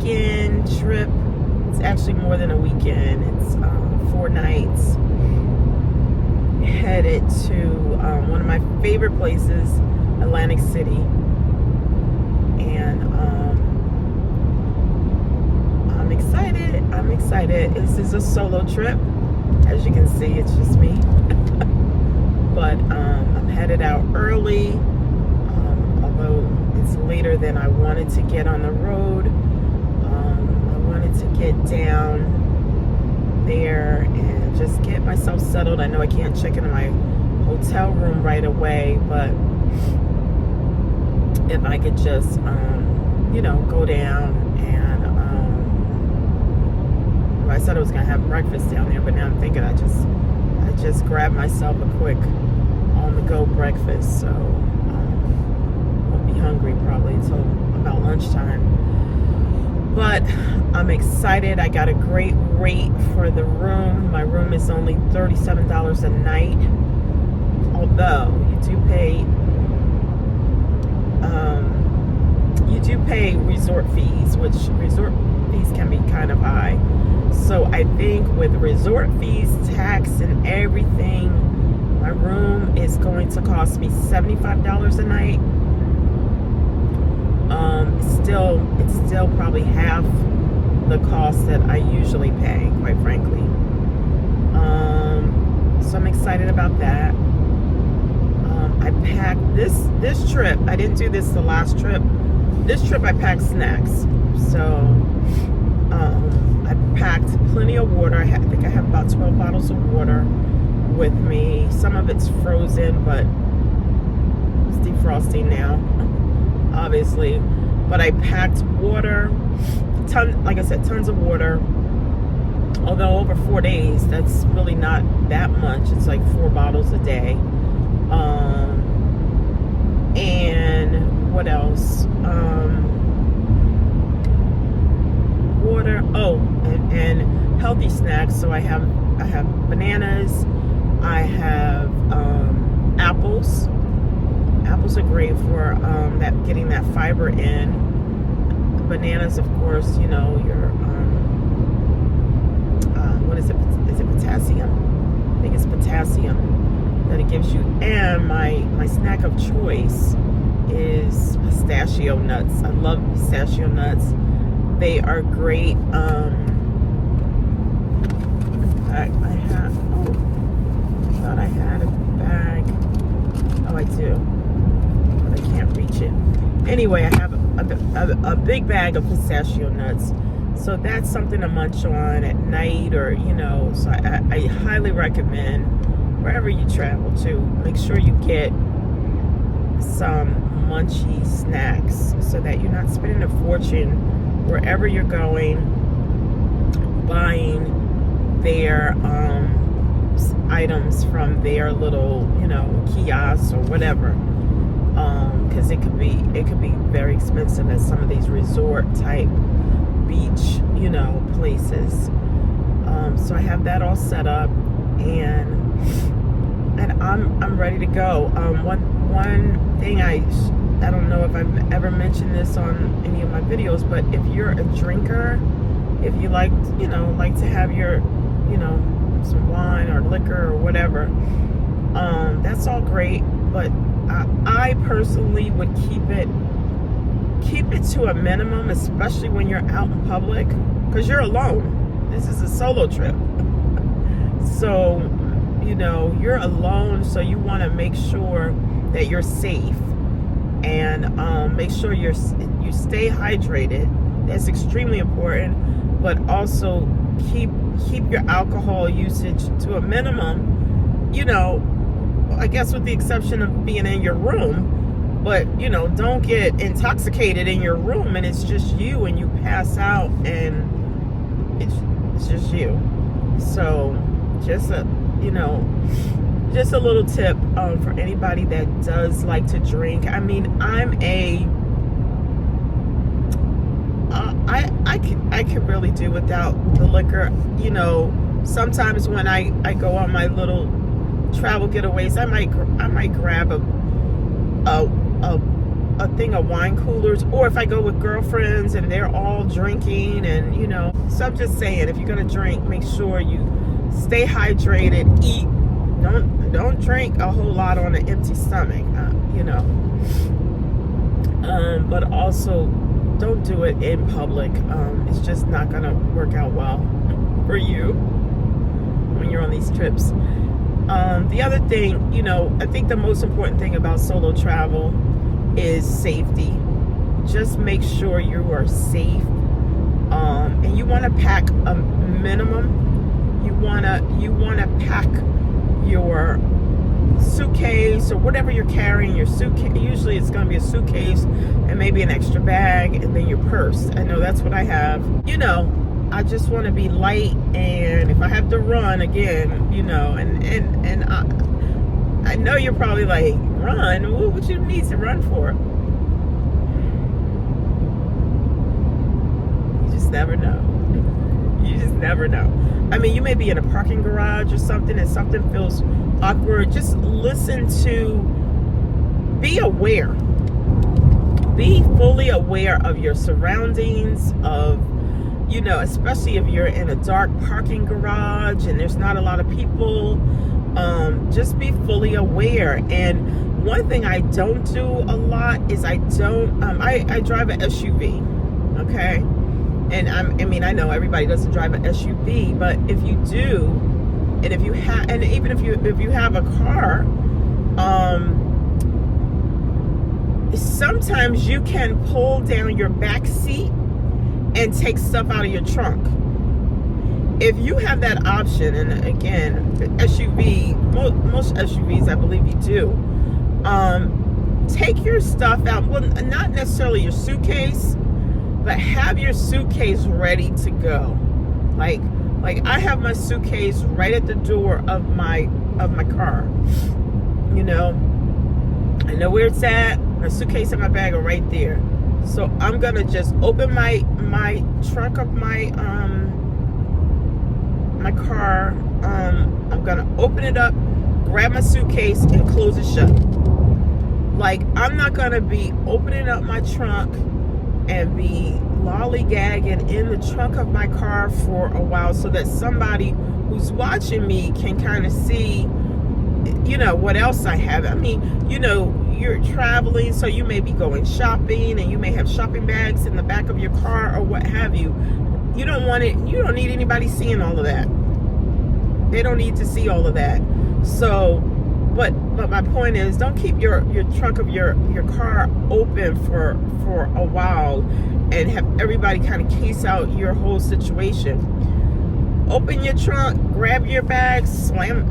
weekend trip. It's actually more than a weekend. It's 4 nights. Headed to one of my favorite places, Atlantic City. And I'm excited. This is a solo trip. As you can see, it's just me. But I'm headed out early. Although it's later than I wanted to get on the road. I wanted to get down there and just get myself settled. I know I can't check into my hotel room right away, but if I could just, go down and, I said I was going to have breakfast down there, but now I'm thinking I just grabbed myself a quick on-the-go breakfast, so won't be hungry probably until about lunchtime. But I'm excited. I got a great rate for the room. My room is only $37 a night, although you do pay resort fees, which resort fees can be kind of high. So I think with resort fees, tax, and everything, my room is going to cost me $75 a night. It's still probably half the cost that I usually pay, quite frankly. So I'm excited about that. I packed this trip. I didn't do this the last trip. This trip I packed snacks. So I packed plenty of water. I think I have about 12 bottles of water with me. Some of it's frozen, but it's defrosting now, obviously. But I packed water, like I said, tons of water. Although over 4 days, that's really not that much. It's like 4 bottles a day. And what else? Water. Oh, and healthy snacks. So I have bananas. I have apples. Apples are great for getting that fiber in. Bananas, of course, your what is it? Is it potassium? I think it's potassium that it gives you. And my snack of choice is pistachio nuts. I love pistachio nuts. They are great. I thought I had a bag. Oh, I do, but I can't reach it. Anyway, I have a big bag of pistachio nuts. So that's something to munch on at night, or so I highly recommend wherever you travel to, make sure you get some munchy snacks so that you're not spending a fortune wherever you're going buying their items from their little kiosks or whatever, because it could be very expensive at some of these resort type beach places. So I have that all set up, and I'm ready to go. One thing I don't know if I've ever mentioned this on any of my videos, but if you're a drinker, if you like to have your some wine or liquor or whatever, that's all great, but I personally would keep it to a minimum, especially when you're out in public, because you're alone. This is a solo trip. So, you're alone, so you want to make sure that you're safe, and make sure you stay hydrated. That's extremely important, but also keep your alcohol usage to a minimum, I guess with the exception of being in your room. But, don't get intoxicated in your room and it's just you and you pass out and it's just you. So just a little tip for anybody that does like to drink. I mean, I could really do without the liquor. Sometimes when I go on my little travel getaways, I might grab a a thing of wine coolers, or if I go with girlfriends and they're all drinking, and so I'm just saying, if you're gonna drink, make sure you stay hydrated, eat. Don't drink a whole lot on an empty stomach, but also don't do it in public. It's just not gonna work out well for you when you're on these trips. The other thing, I think the most important thing about solo travel is safety. Just make sure you are safe, and you want to pack a minimum. You want to pack your suitcase or whatever you're carrying. Your suitcase, usually it's going to be a suitcase and maybe an extra bag, and then your purse. I know that's what I have. I just want to be light, and if I have to run again, and I know you're probably like, run? What you need to run for? You just never know. You just never know. I mean, you may be in a parking garage or something, and something feels awkward. Just be aware. Be fully aware of your surroundings, especially if you're in a dark parking garage and there's not a lot of people. Just be fully aware. And one thing I don't do a lot is I drive an SUV, okay? And I know everybody doesn't drive an SUV, but if you do, and if you have, and even if you have a car, sometimes you can pull down your back seat and take stuff out of your trunk. If you have that option, and again, the SUV, most SUVs, I believe you do, take your stuff out. Well, not necessarily your suitcase, but have your suitcase ready to go. Like I have my suitcase right at the door of my car. I know where it's at. My suitcase and my bag are right there. So I'm gonna just open my trunk of my car. I'm gonna open it up, grab my suitcase, and close it shut. Like, I'm not gonna be opening up my trunk and be lollygagging in the trunk of my car for a while, so that somebody who's watching me can kind of see, what else I have. I mean, you're traveling, so you may be going shopping, and you may have shopping bags in the back of your car or what have you. You don't need anybody seeing all of that. They don't need to see all of that. So, but my point is, don't keep your trunk of your car open for a while and have everybody kind of case out your whole situation. Open your trunk, grab your bags, slam,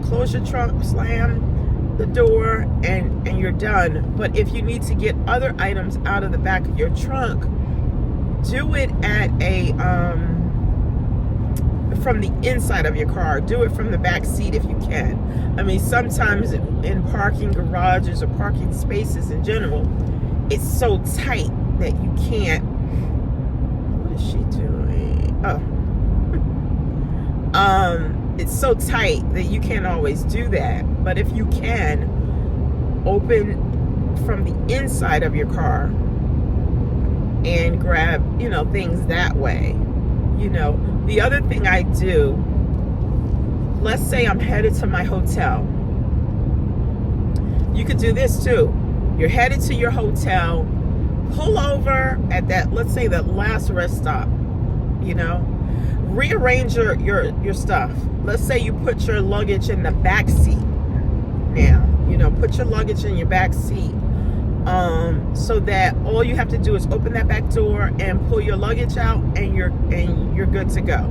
close your trunk, slam the door, and you're done. But if you need to get other items out of the back of your trunk, do it at from the inside of your car. Do it from the back seat if you can. I mean, sometimes in parking garages or parking spaces in general, it's so tight that you can't. What is she doing? Oh. It's so tight that you can't always do that. But if you can, open from the inside of your car and grab, things that way. The other thing I do, let's say I'm headed to my hotel. You could do this too. You're headed to your hotel, pull over at that, let's say that last rest stop, rearrange your stuff. Let's say you put your luggage in the back seat now. Put your luggage in your back seat, so that all you have to do is open that back door and pull your luggage out, and you're good to go.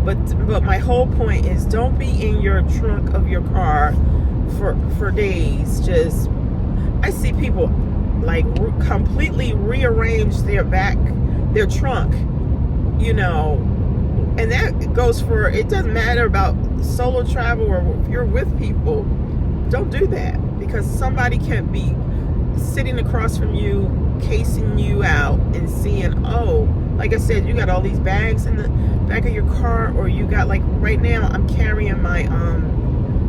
But my whole point is, don't be in your trunk of your car for days. Just, I see people like completely rearrange their trunk, and that goes for, it doesn't matter about solo travel or if you're with people. Don't do that, because somebody can be sitting across from you, casing you out and seeing, oh, like I said, you got all these bags in the back of your car, or you got, like right now I'm carrying my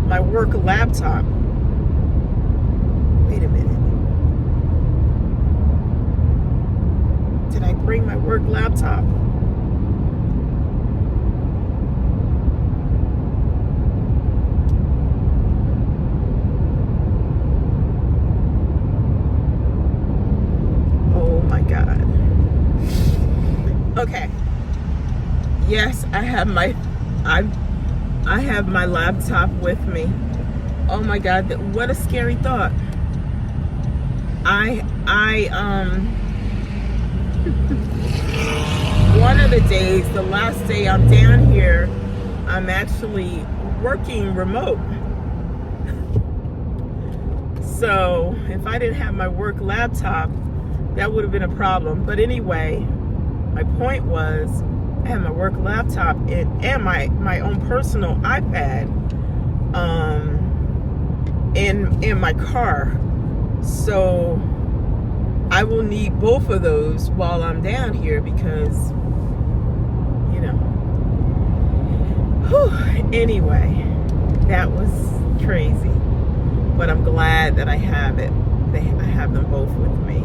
my work laptop. Wait a minute. bring my work laptop. Oh my God. Okay. Yes, I have my laptop with me. Oh my God, what a scary thought. One of the days, the last day I'm down here, I'm actually working remote. So if I didn't have my work laptop, that would have been a problem. But anyway, my point was, I have my work laptop and my own personal iPad in my car. So I will need both of those while I'm down here because, you know. Whew. Anyway, that was crazy. But I'm glad that I have it. I have them both with me.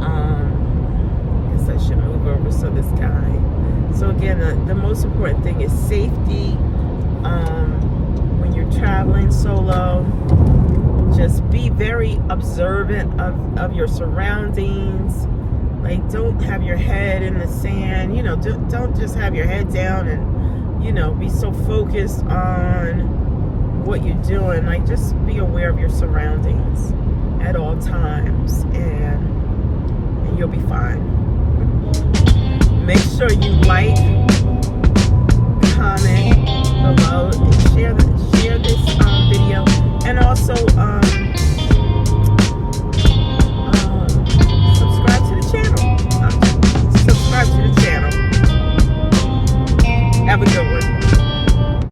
I guess I should move over so this guy. So again, the most important thing is safety. When you're traveling solo, just be very observant of your surroundings. Like, don't have your head in the sand. You know, don't just have your head down and, you know, be so focused on what you're doing. Like, just be aware of your surroundings at all times, and you'll be fine. Make sure you like